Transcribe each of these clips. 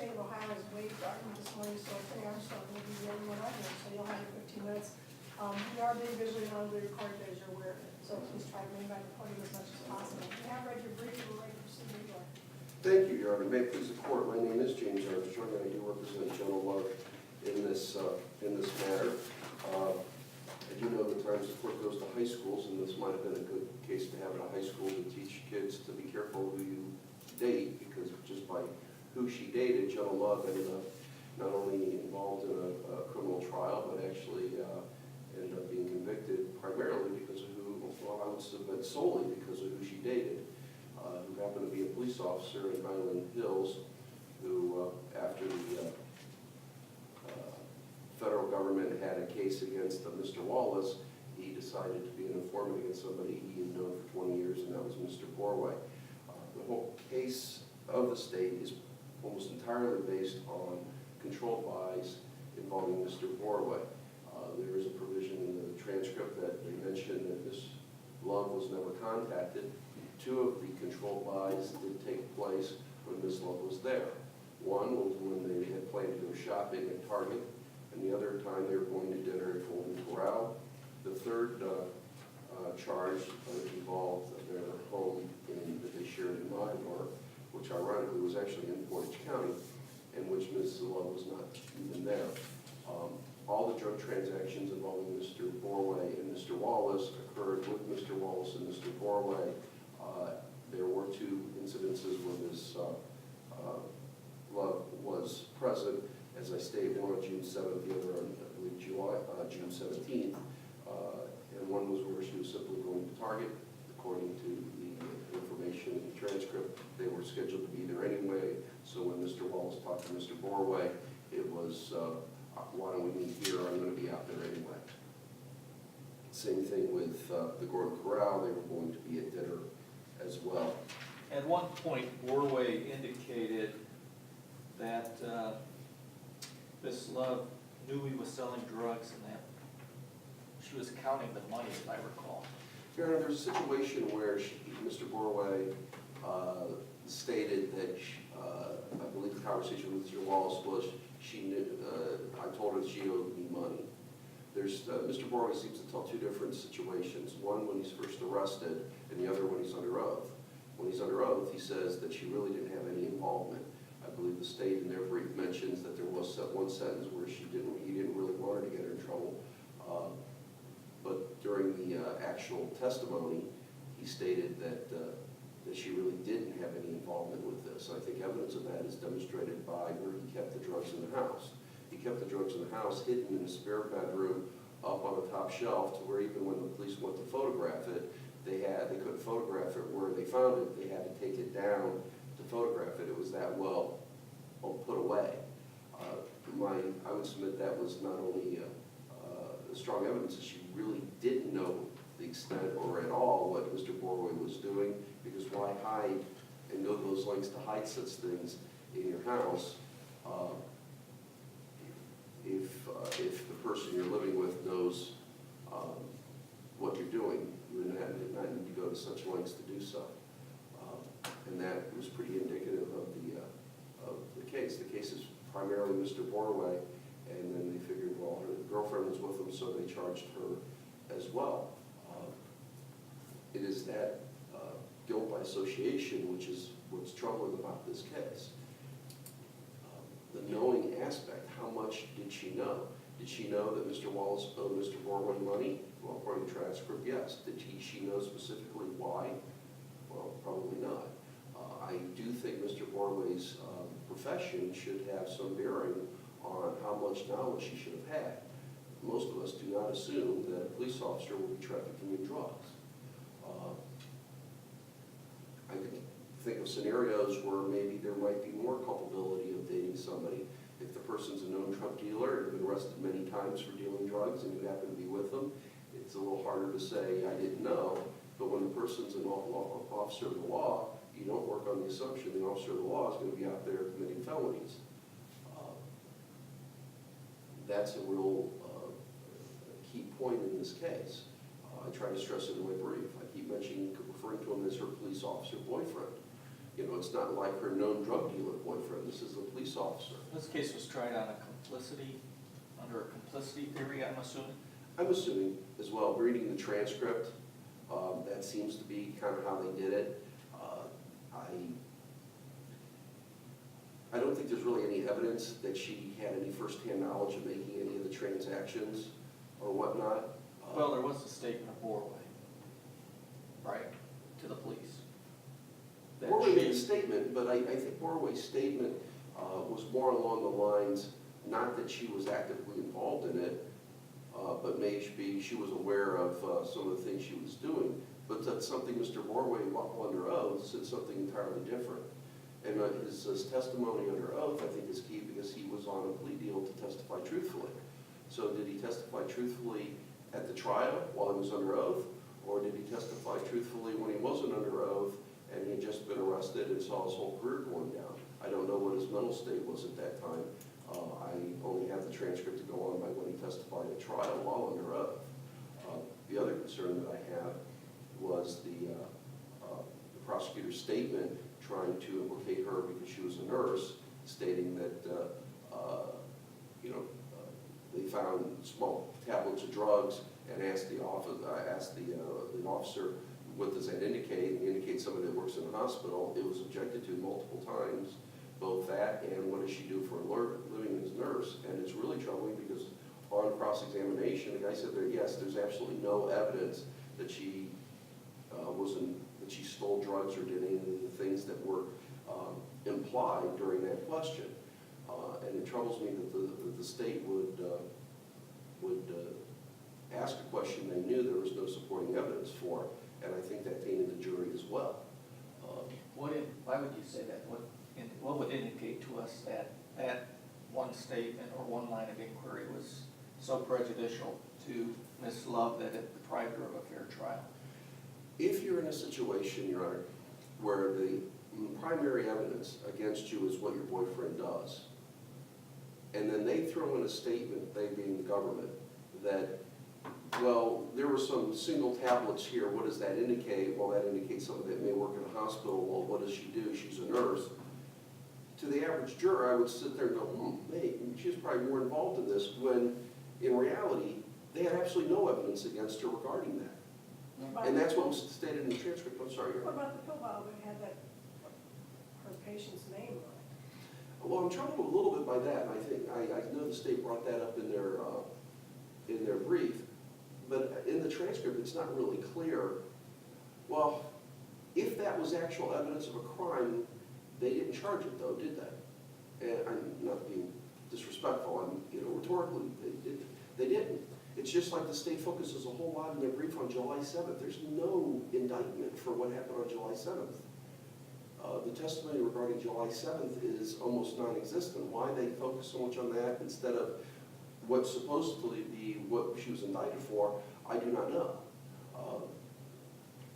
state of Ohio has waived argument this morning, so Attorney Armstrong will be the only one on here, so you'll have your 15 minutes. We are being visually and audibly recorded, as you're aware, so please try to remain by the podium as much as possible. We have read your brief, we're ready to proceed with your. Thank you, Your Honor. May it please the court, my name is James Armstrong, and I do represent Jentle in this matter. I do know that times the court goes to high schools, and this might have been a good case to have at a high school to teach kids to be careful who you date, because just by who she dated, Jentle ended up not only involved in a criminal trial, but actually ended up being convicted primarily because of who, well, I would submit solely because of who she dated. Who happened to be a police officer in Highland Hills, who, after the federal government had a case against Mr. Wallace, he decided to be an informant against somebody he had known for 20 years, and that was Mr. Borway. The whole case of the state is almost entirely based on controlled buys involving Mr. Borway. There is a provision in the transcript that they mentioned that Ms. Love was never contacted. Two of the controlled buys did take place when Ms. Love was there. One was when they had planned to go shopping at Target, and the other time they were going to dinner at Golden Corral. The third charge involved their home that they shared in Myanmar, which ironically was actually in Portage County, in which Ms. Love was not even there. All the drug transactions involving Mr. Borway and Mr. Wallace occurred with Mr. Wallace and Mr. Borway. There were two incidences where Ms. Love was present, as I stated, one on June 7th, the other on, I believe, June 17th. And one was where she was simply going to Target. According to the information in the transcript, they were scheduled to be there anyway. So when Mr. Wallace talked to Mr. Borway, it was, why don't we meet here? I'm going to be out there anyway. Same thing with the Golden Corral. They were going to be at dinner as well. At one point, Borway indicated that Ms. Love knew he was selling drugs and that she was counting the money, if I recall. Your Honor, there's a situation where Mr. Borway stated that, I believe the conversation with Mr. Wallace was, she knew, I told her that she owed me money. There's, Mr. Borway seems to tell two different situations. One when he's first arrested, and the other when he's under oath. When he's under oath, he says that she really didn't have any involvement. I believe the state in their brief mentions that there was one sentence where he didn't really want her to get her in trouble. But during the actual testimony, he stated that she really didn't have any involvement with this. I think evidence of that is demonstrated by where he kept the drugs in the house. He kept the drugs in the house hidden in a spare bedroom up on the top shelf, to where even when the police went to photograph it, they couldn't photograph it where they found it. They had to take it down to photograph it. It was that well put away. I would submit that was not only strong evidence that she really didn't know the extent or at all what Mr. Borway was doing, because why hide and go to those lengths to hide such things in your house if the person you're living with knows what you're doing? You would not need to go to such lengths to do so. And that was pretty indicative of the case. The case is primarily Mr. Borway, and then they figured, well, her girlfriend was with him, so they charged her as well. It is that guilt by association which is what's troubling about this case. The knowing aspect, how much did she know? Did she know that Mr. Wallace owed Mr. Borway money? Well, according to the transcript, yes. Did she know specifically why? Well, probably not. I do think Mr. Borway's profession should have some bearing on how much knowledge she should have had. Most of us do not assume that a police officer will be trafficking in drugs. I can think of scenarios where maybe there might be more culpability of dating somebody. If the person's a known drug dealer and been arrested many times for dealing drugs and you happen to be with them, it's a little harder to say, I didn't know. But when the person's an officer of the law, you don't work on the assumption the officer of the law is going to be out there committing felonies. That's a real key point in this case. I try to stress it in my brief. I keep referring to him as her police officer boyfriend. You know, it's not like her known drug dealer boyfriend, this is a police officer. This case was tried on under a complicity theory, I'm assuming? I'm assuming as well, reading the transcript, that seems to be kind of how they did it. I don't think there's really any evidence that she had any firsthand knowledge of making any of the transactions or whatnot. Well, there was a statement of Borway, right, to the police. That Borway made a she- statement, but I think Borway's statement was more along the lines, not that she was actively involved in it, but maybe she was aware of some of the things she was doing. But that's something Mr. Borway, while under oath, said something entirely different. And his testimony under oath, I think, is key because he was on a plea deal to testify truthfully. So did he testify truthfully at the trial while he was under oath? Or did he testify truthfully when he wasn't under oath and he had just been arrested and saw his whole career going down? I don't know what his mental state was at that time. I only have the transcript to go on by when he testified at trial while under oath. The other concern that I have was the prosecutor's statement trying to implicate her because she was a nurse, stating that, they found small tablets of drugs and asked the officer, what does that indicate? And he indicates somebody that works in a hospital. It was objected to multiple times, both that and what does she do for a living as a nurse. And it's really troubling because on cross-examination, the guy said that, yes, there's absolutely no evidence that she that she stole drugs or did any of the things that were implied during that question. And it troubles me that the state would ask a question they knew there was no supporting evidence for, and I think that tainted the jury as well. Why would you say that? What would indicate to us that one statement or one line of inquiry was so prejudicial to Ms. Love that it deprived her of a fair trial? If you're in a situation, Your Honor, where the primary evidence against you is what your boyfriend does, and then they throw in a statement, they being the government, that, well, there were some single tablets here, what does that indicate? Well, that indicates somebody that may work in a hospital. Well, what does she do? She's a nurse. To the average juror, I would sit there and go, hey, she's probably more involved in this, when in reality, they had absolutely no evidence against her regarding that. And that's what was stated in the transcript. I'm sorry, Your What Honor. about the pill bottle that had her patient's name on it? Well, I'm troubled a little bit by that, and I think, I know the state brought that up in their brief, but in the transcript, it's not really clear. Well, if that was actual evidence of a crime, they didn't charge it though, did they? And I'm not being disrespectful, rhetorically, they didn't. It's just like the state focuses a whole lot in their brief on July 7th. There's no indictment for what happened on July 7th. The testimony regarding July 7th is almost non-existent. Why they focus so much on that instead of what's supposedly be what she was indicted for, I do not know.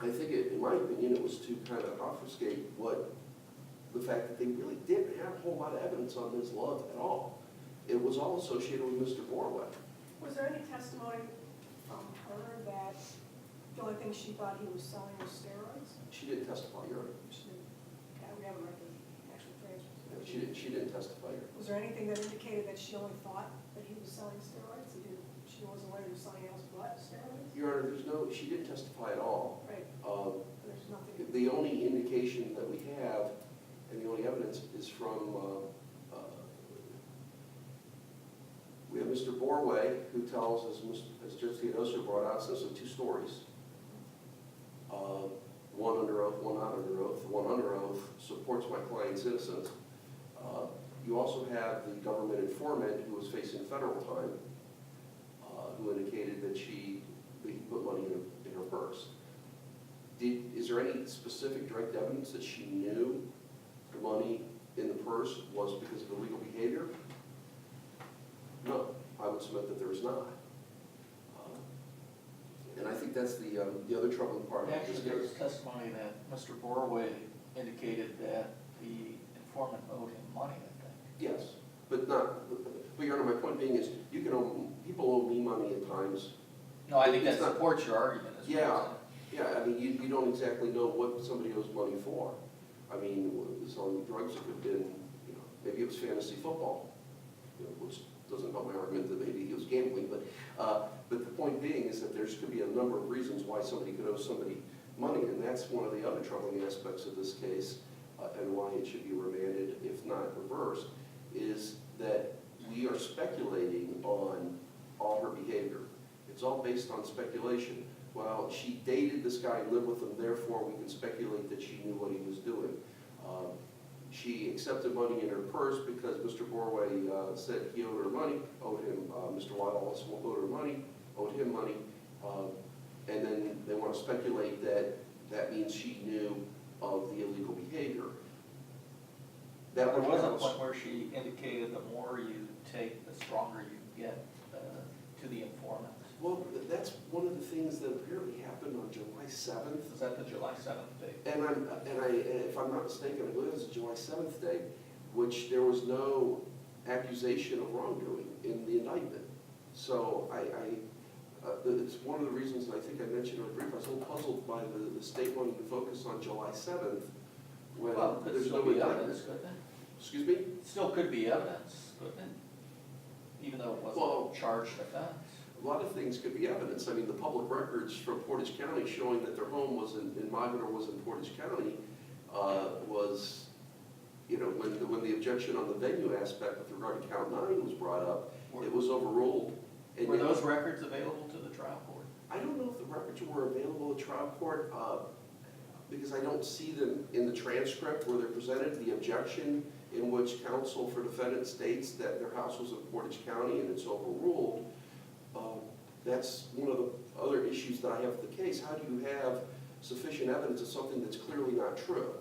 I think, in my opinion, it was to kind of obfuscate the fact that they really didn't have a whole lot of evidence on Ms. Love at all. It was all associated with Mr. Borway. Was there any testimony from her that the only thing she thought he was selling was steroids? She didn't testify, Your Honor. She didn't. Okay, we haven't read the actual transcript. She didn't testify, Your Honor. Was there anything that indicated that she only thought that he was selling steroids? She wasn't aware he was selling else but steroids? Your Honor, she didn't testify at all. Right. There's nothing. The only indication that we have, and the only evidence, is from, we have Mr. Borway, who tells, as Judge Theodosia brought out, essentially two stories. One under oath, one not under oath. The one under oath supports my client's innocence. You also have the government informant who was facing federal time, who indicated that he put money in her purse. Is there any specific direct evidence that she knew the money in the purse was because of illegal behavior? No, I would submit that there is not. And I think that's the other troubling part of this Actually, there was case. testimony that Mr. Borway indicated that the informant owed him money, I think. Yes, but Your Honor, my point being is, people owe me money at times. No, I think that It's not- supports your argument as well. Yeah, I mean, you don't exactly know what somebody owes money for. I mean, selling drugs, it could have been, maybe it was fantasy football, which doesn't help my argument that maybe he was gambling, but the point being is that there could be a number of reasons why somebody could owe somebody money, and that's one of the other troubling aspects of this case, and why it should be remanded, if not reversed, is that we are speculating on all her behavior. It's all based on speculation. Well, she dated this guy and lived with him, therefore we can speculate that she knew what he was doing. She accepted money in her purse because Mr. Borway said he owed her money, owed him, Mr. Wallace owed her money, owed him money, and then they want to speculate that that means she knew of the illegal behavior. There was a point where she indicated the more you take, the stronger you get to the informant. Well, that's one of the things that apparently happened on July 7th. Was that the July 7th date? And if I'm not mistaken, I believe it was the July 7th date, which there was no accusation of wrongdoing in the indictment. So it's one of the reasons, and I think I mentioned in my brief, I was a little puzzled by the state wanting to focus on July 7th when Well, could there's still no be indictment. evidence, couldn't it? Excuse me? Still could be evidence, couldn't it? Even though it wasn't Well, a charged offense. A lot of things could be evidence. I mean, the public records from Portage County showing that their home was in Montgomery was in Portage County was, when the objection on the venue aspect with regard to count 9 was brought up, it was overruled. And Were those records available to the trial court? I don't know if the records were available at trial court because I don't see them in the transcript where they're presented. The objection in which counsel for defendant states that their house was in Portage County and it's overruled. That's one of the other issues that I have with the case. How do you have sufficient evidence of something that's clearly not true?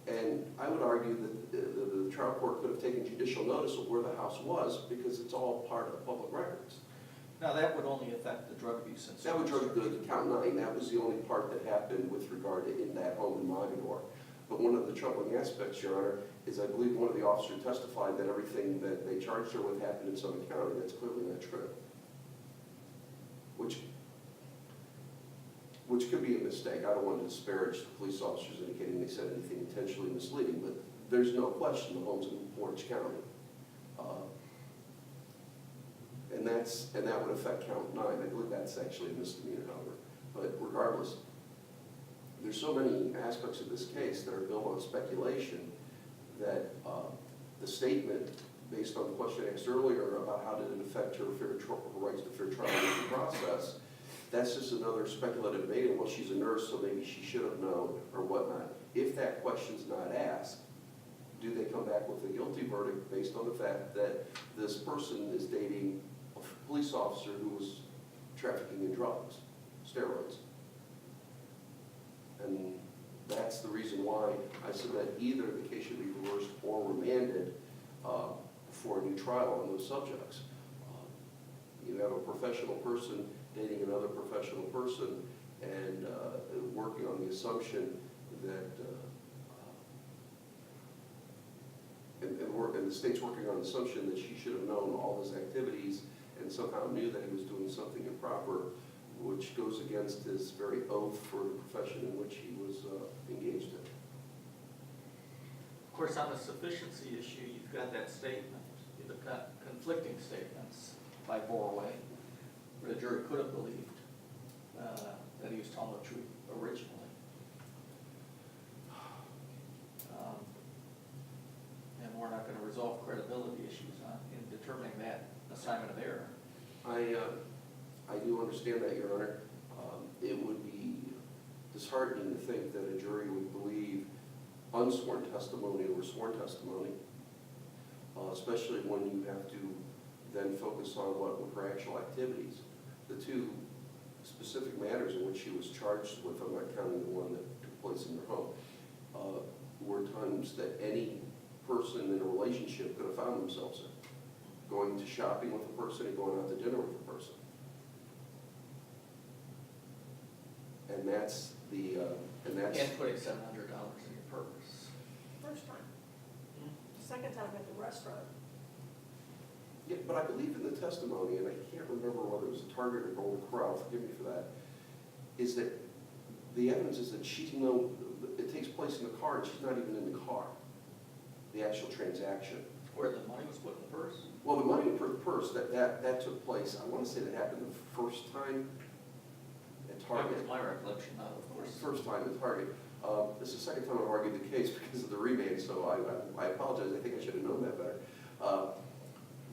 And I would argue that the trial court could have taken judicial notice of where the house was because it's all part of public records. Now, that would only affect the drug abuse and That would drug the count 9. That was the only part that happened with regard to in that home in Montgomery. But one of the troubling aspects, Your Honor, is I believe one of the officers testified that everything that they charged her with happened in Summit County. That's clearly not true. Which could be a mistake. I don't want to disparage the police officers indicating they said anything intentionally misleading, but there's no question the home's in Portage County. And that would affect count 9. I believe that's actually a misdemeanor, however. But regardless, there's so many aspects of this case that are built on speculation that the statement, based on the question asked earlier about how did it affect her rights to fair trial and due process, that's just another speculative debate. Well, she's a nurse, so maybe she should have known or whatnot. If that question's not asked, do they come back with a guilty verdict based on the fact that this person is dating a police officer who was trafficking in drugs, steroids? And that's the reason why I submit either the case should be reversed or remanded for a new trial on those subjects. You have a professional person dating another professional person and working on the assumption that, and the state's working on the assumption that she should have known all his activities and somehow knew that he was doing something improper, which goes against his very oath for the profession in which he was engaged in. Of course, on the sufficiency issue, you've got that statement, the conflicting statements by Borway, where the jury could have believed that he was telling the truth originally. And we're not going to resolve credibility issues in determining that assignment of error. I do understand that, Your Honor. It would be disheartening to think that a jury would believe unsworn testimony over sworn testimony, especially when you have to then focus on what were her actual activities. The two specific matters in which she was charged with, I'm not counting the one that took place in her home, were times that any person in a relationship could have found themselves in. Going to shopping with a person and going out to dinner with a person. And that's the, And putting $700 in your purse. First time. Second time at the restaurant. Yeah, but I believe in the testimony, and I can't remember whether it was a Target or Golden Corral, forgive me for that, is that the evidence is that it takes place in the car, and she's not even in the car, the actual transaction. Where the money was put in the purse? Well, the money in the purse, that took place, I want to say that happened the first time at That Target. was my recollection of course. First time at Target. This is the second time I've argued the case because of the remand, so I apologize, I think I should have known that better.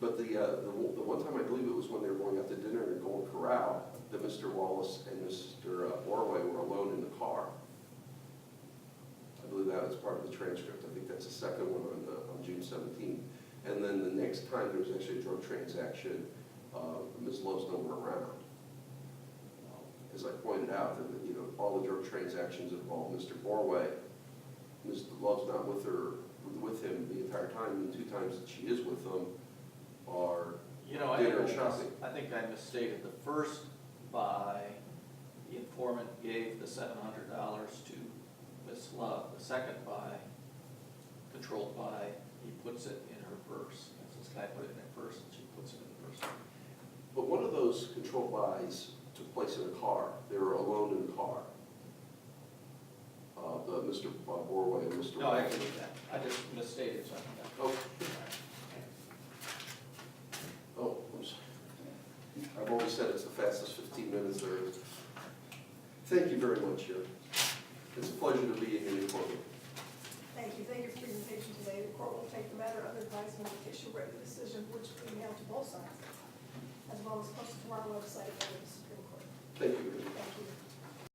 But the one time, I believe it was when they were going out to dinner in Golden Corral, that Mr. Wallace and Mr. Borway were alone in the car. I believe that was part of the transcript. I think that's the second one on June 17th. And then the next time there was actually a drug transaction, Ms. Love's nowhere around. As I pointed out, that all the drug transactions involve Mr. Borway. Ms. Love's not with him the entire time, and the two times that she is with him are dinner and shopping. I think I misstated. The first buy, the informant gave the $700 to Miss Love. The second buy, controlled buy, he puts it in her purse. This guy put it in her purse, and she puts it in the purse. But one of those controlled buys took place in a car. They were alone in the car. Mr. Borway and Mr. No, I agree with that. I just misstated something. Oh. Oh, I'm sorry. I've always said it's the fastest 15 minutes there is. Thank you very much, Sharon. It's a pleasure to be in your courtroom. Thank you for your presentation today. The court will take the matter under advisement and issue a written decision, which will be mailed to both sides, as well as posted to our website and the Supreme Court. Thank you. Thank you.